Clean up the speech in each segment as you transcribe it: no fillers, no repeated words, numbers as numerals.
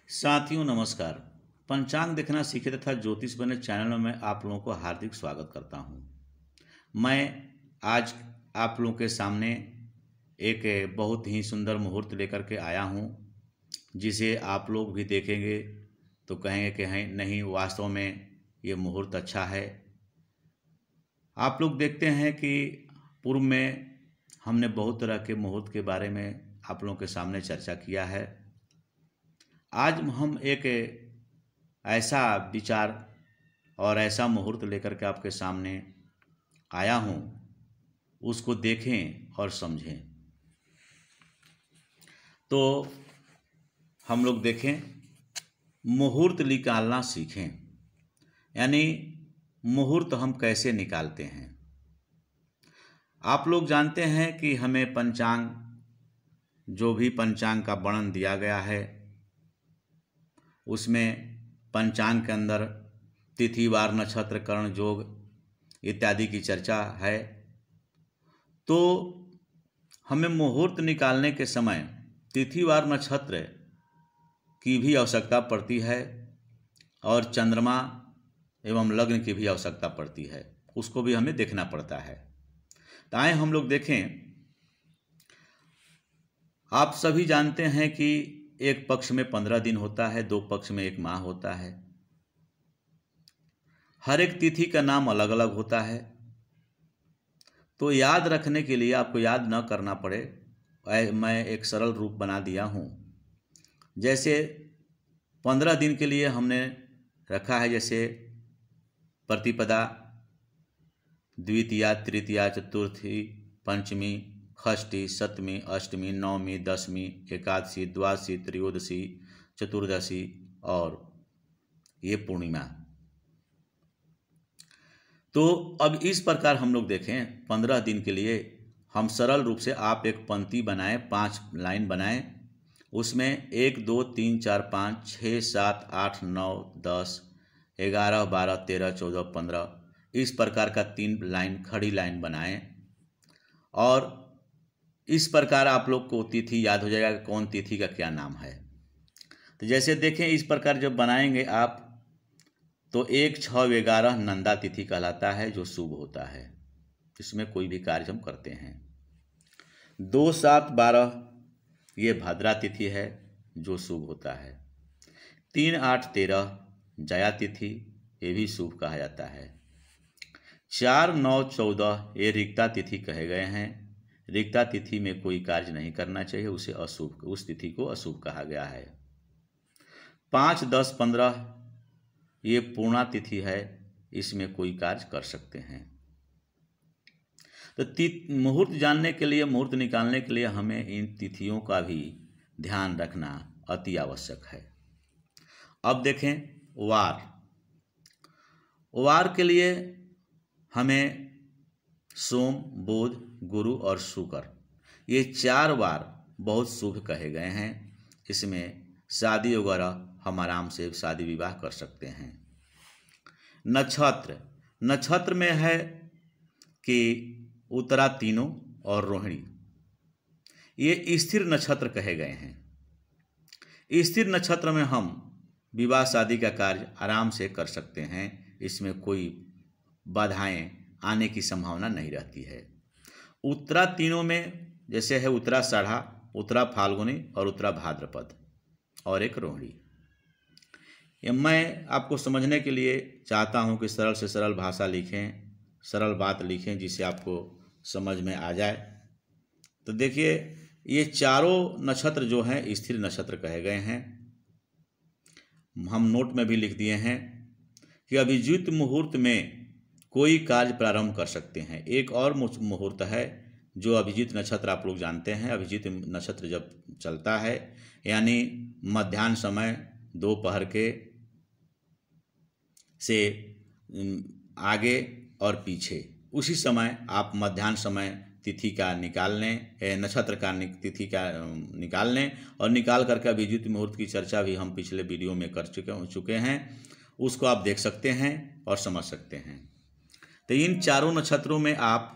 साथियों नमस्कार। पंचांग देखना सीखे तथा ज्योतिष बने चैनल में आप लोगों को हार्दिक स्वागत करता हूं। मैं आज आप लोगों के सामने एक बहुत ही सुंदर मुहूर्त लेकर के आया हूं, जिसे आप लोग भी देखेंगे तो कहेंगे कि नहीं, वास्तव में ये मुहूर्त अच्छा है। आप लोग देखते हैं कि पूर्व में हमने बहुत तरह के मुहूर्त के बारे में आप लोगों के सामने चर्चा किया है। आज हम एक ऐसा विचार और ऐसा मुहूर्त लेकर के आपके सामने आया हूँ, उसको देखें और समझें। तो हम लोग देखें, मुहूर्त निकालना सीखें, यानी मुहूर्त हम कैसे निकालते हैं। आप लोग जानते हैं कि हमें पंचांग, जो भी पंचांग का वर्णन दिया गया है, उसमें पंचांग के अंदर तिथि वार नक्षत्र करण योग इत्यादि की चर्चा है। तो हमें मुहूर्त निकालने के समय तिथि वार नक्षत्र की भी आवश्यकता पड़ती है और चंद्रमा एवं लग्न की भी आवश्यकता पड़ती है, उसको भी हमें देखना पड़ता है। तो आए हम लोग देखें। आप सभी जानते हैं कि एक पक्ष में 15 दिन होता है, दो पक्ष में एक माह होता है। हर एक तिथि का नाम अलग अलग होता है। तो याद रखने के लिए, आपको याद न करना पड़े, मैं एक सरल रूप बना दिया हूँ। जैसे 15 दिन के लिए हमने रखा है, जैसे प्रतिपदा, द्वितीया, तृतीया, चतुर्थी, पंचमी, षष्ठी, सप्तमी, अष्टमी, नवमी, दशमी, एकादशी, द्वादशी, त्रयोदशी, चतुर्दशी और ये पूर्णिमा। तो अब इस प्रकार हम लोग देखें, 15 दिन के लिए हम सरल रूप से, आप एक पंक्ति बनाएं, 5 लाइन बनाएं, उसमें 1 2 3 4 5 6 7 8 9 10 11 12 13 14 15 इस प्रकार का 3 लाइन खड़ी लाइन बनाएं। और इस प्रकार आप लोग को तिथि याद हो जाएगा कि कौन तिथि का क्या नाम है। तो जैसे देखें, इस प्रकार जब बनाएंगे आप, तो 1 6 11 नंदा तिथि कहलाता है, जो शुभ होता है। इसमें कोई भी कार्य हम करते हैं। 2 7 12 ये भद्रा तिथि है, जो शुभ होता है। 3 8 13 जया तिथि, ये भी शुभ कहा जाता है। 4 9 14 ये रिक्ता तिथि कहे गए हैं। रिक्ता तिथि में कोई कार्य नहीं करना चाहिए, उसे अशुभ, उस तिथि को अशुभ कहा गया है। 5 10 15 ये पूर्णा तिथि है, इसमें कोई कार्य कर सकते हैं। तो मुहूर्त जानने के लिए, मुहूर्त निकालने के लिए हमें इन तिथियों का भी ध्यान रखना अति आवश्यक है। अब देखें, वार के लिए हमें सोम, बुध, गुरु और शुक्र, ये 4 वार बहुत शुभ कहे गए हैं। इसमें शादी वगैरह हम आराम से शादी विवाह कर सकते हैं। नक्षत्र में है कि उत्तरा, तीनों और रोहिणी, ये स्थिर नक्षत्र कहे गए हैं। स्थिर नक्षत्र में हम विवाह शादी का कार्य आराम से कर सकते हैं, इसमें कोई बाधाएं आने की संभावना नहीं रहती है। उत्तरा तीनों में जैसे है उत्तराषाढ़ा, उत्तरा फाल्गुनी और उत्तरा भाद्रपद और एक रोहिणी। ये मैं आपको समझने के लिए चाहता हूं कि सरल से सरल भाषा लिखें, सरल बात लिखें, जिससे आपको समझ में आ जाए। तो देखिए, ये चारों नक्षत्र जो हैं स्थिर नक्षत्र कहे गए हैं। हम नोट में भी लिख दिए हैं कि अभिजीत मुहूर्त में कोई कार्य प्रारंभ कर सकते हैं। एक और मुहूर्त है जो अभिजीत नक्षत्र, आप लोग जानते हैं। अभिजीत नक्षत्र जब चलता है, यानी मध्याह्न समय, दोपहर के से आगे और पीछे, उसी समय आप मध्याह्न समय तिथि का निकाल लें, नक्षत्र का तिथि का निकाल लें, और निकाल करके अभिजीत मुहूर्त की चर्चा भी हम पिछले वीडियो में कर चुके हैं। उसको आप देख सकते हैं और समझ सकते हैं। तो इन चारों नक्षत्रों में आप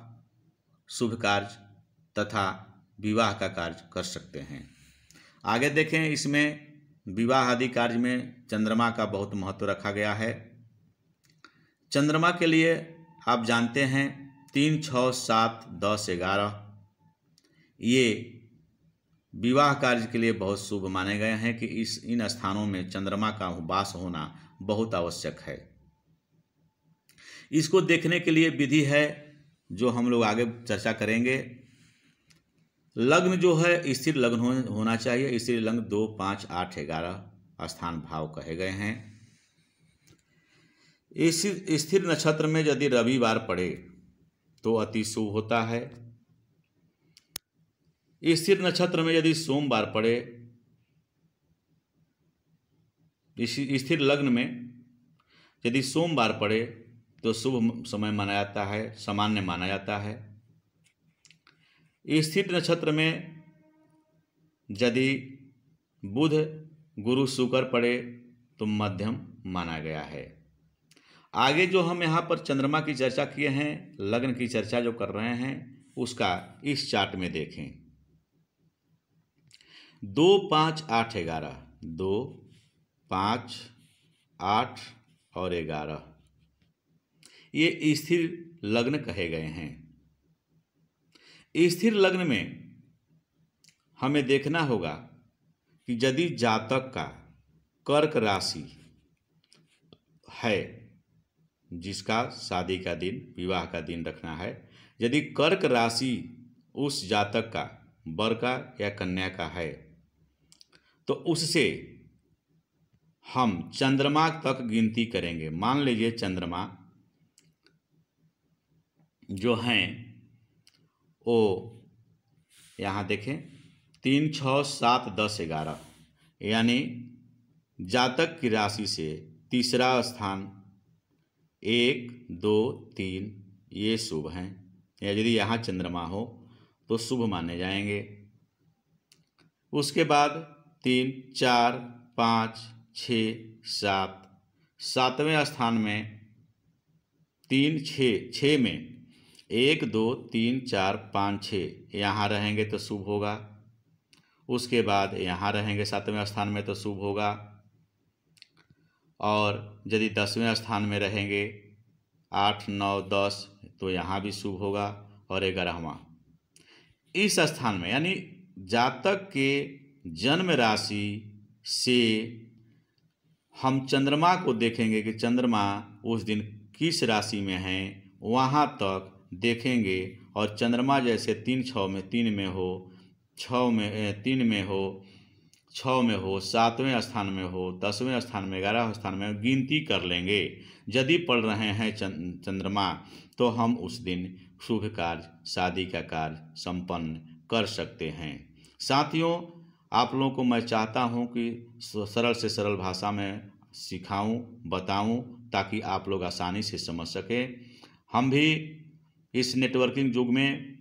शुभ कार्य तथा विवाह का कार्य कर सकते हैं। आगे देखें, इसमें विवाह आदि कार्य में चंद्रमा का बहुत महत्व रखा गया है। चंद्रमा के लिए आप जानते हैं 3, 6, 7, 10, 11 ये विवाह कार्य के लिए बहुत शुभ माने गए हैं कि इन स्थानों में चंद्रमा का वास होना बहुत आवश्यक है। इसको देखने के लिए विधि है जो हम लोग आगे चर्चा करेंगे। लग्न जो है स्थिर लग्न होना चाहिए। स्थिर लग्न 2, 5, 8, 11 स्थान भाव कहे गए हैं। इस स्थिर नक्षत्र में यदि रविवार पड़े तो अति शुभ होता है। स्थिर नक्षत्र में यदि सोमवार पड़े, स्थिर लग्न में यदि सोमवार पड़े तो शुभ समय माना जाता है, सामान्य माना जाता है। स्थिर नक्षत्र में यदि बुध, गुरु, शुक्र पड़े तो मध्यम माना गया है। आगे जो हम यहाँ पर चंद्रमा की चर्चा किए हैं, लग्न की चर्चा जो कर रहे हैं, उसका इस चार्ट में देखें। 2, 5, 8, 11, 2, 5, 8 और 11 ये स्थिर लग्न कहे गए हैं। स्थिर लग्न में हमें देखना होगा कि यदि जातक का कर्क राशि है, जिसका शादी का दिन, विवाह का दिन रखना है, यदि कर्क राशि उस जातक का वर का या कन्या का है तो उससे हम चंद्रमा तक गिनती करेंगे। मान लीजिए चंद्रमा जो हैं वो यहाँ देखें 3, 6, 7, 10, 11 यानी जातक की राशि से तीसरा स्थान 1, 2, 3 ये शुभ हैं, या यदि यहाँ चंद्रमा हो तो शुभ माने जाएंगे। उसके बाद 3, 4, 5, 6, 7 सातवें स्थान में 3, 6 में 1, 2, 3, 4, 5, 6 यहाँ रहेंगे तो शुभ होगा। उसके बाद यहाँ रहेंगे 7वें स्थान में तो शुभ होगा। और यदि 10वें स्थान में रहेंगे 8, 9, 10 तो यहाँ भी शुभ होगा। और 11वां इस स्थान में, यानी जातक के जन्म राशि से हम चंद्रमा को देखेंगे कि चंद्रमा उस दिन किस राशि में है, वहाँ तक देखेंगे। और चंद्रमा जैसे 3, 6 में 3 में हो, 6 में 3 में हो, 6 में हो, 7वें स्थान में हो, 10वें स्थान में, 11वें स्थान में गिनती कर लेंगे। यदि पढ़ रहे हैं चंद्रमा तो हम उस दिन शुभ कार्य, शादी का कार्य संपन्न कर सकते हैं। साथियों, आप लोगों को मैं चाहता हूं कि सरल से सरल भाषा में सिखाऊं, बताऊं, ताकि आप लोग आसानी से समझ सकें। हम भी इस नेटवर्किंग युग में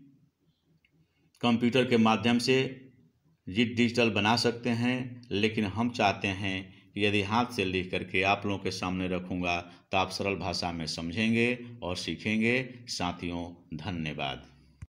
कंप्यूटर के माध्यम से डिजिटल बना सकते हैं, लेकिन हम चाहते हैं कि यदि हाथ से लिख करके आप लोगों के सामने रखूँगा तो आप सरल भाषा में समझेंगे और सीखेंगे। साथियों, धन्यवाद।